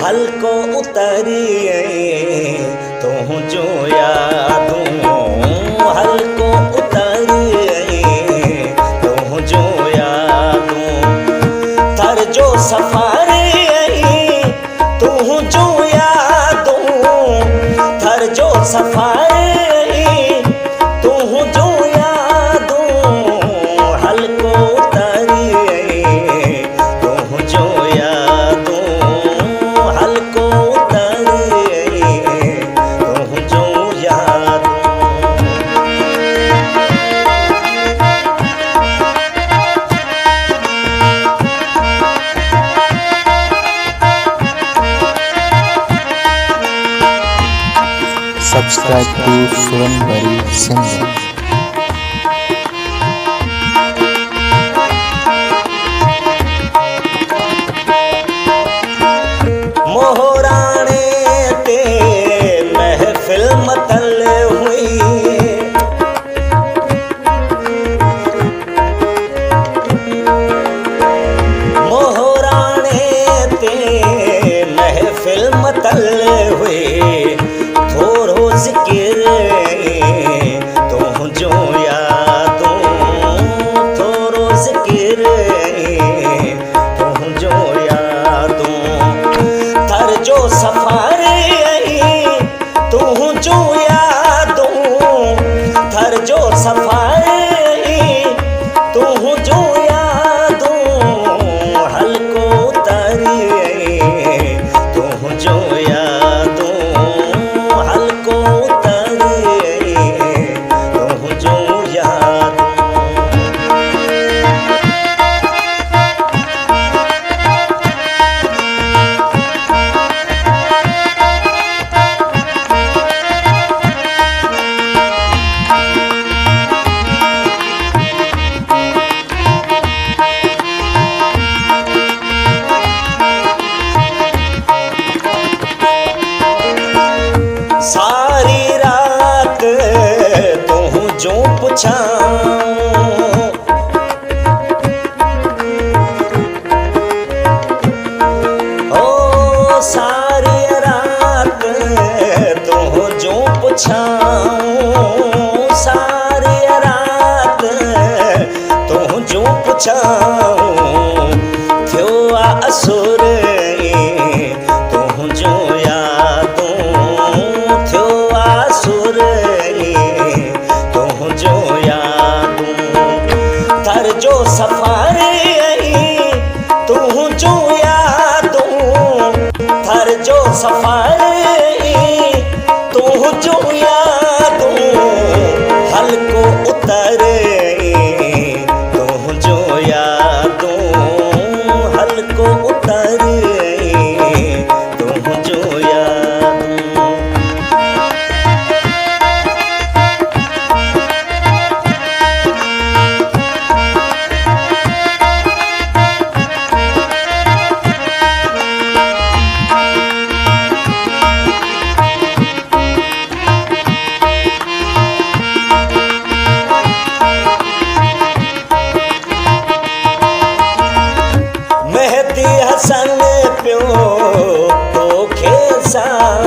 हल्को उतरिए तू जो यादूं हल्को उतरिए तू जो यादूं थर जो सफारी तू जो यादूं थर जो सफारी तू जो यादूं हल्को उतरिए तू जो यादूं हल्को उतरिए तू जो यादूं। Subscribe to Suranbari Singer. मोहराने ते महफिल मतल हुई मोहराने ते महफिल मतल हुई थोरो जिक्र तू जो यादूं थोरो जिक्र तू जो यादूं थर जो सफारी तू जो यादूं थर जो सफारी तू जो यादूं हल्को उतरिए तू जो यादूं हल्को उतरिए तू जो यादूं। सारी रात तू जो पुछाऊं ओ सारी रात तू जो पुछाऊं सारी रात तू जो पुछाऊं थियो असुर तू जो यादूं थियो असुर तू जो यादूं थर जो सफारी तू जो यादूं थर जो सफारी तू जो यादूं हल्को उतरिए तू जो यादूं हल्को उतरिए तू जो यादूं। मेहदी हसन पियो तोखे सां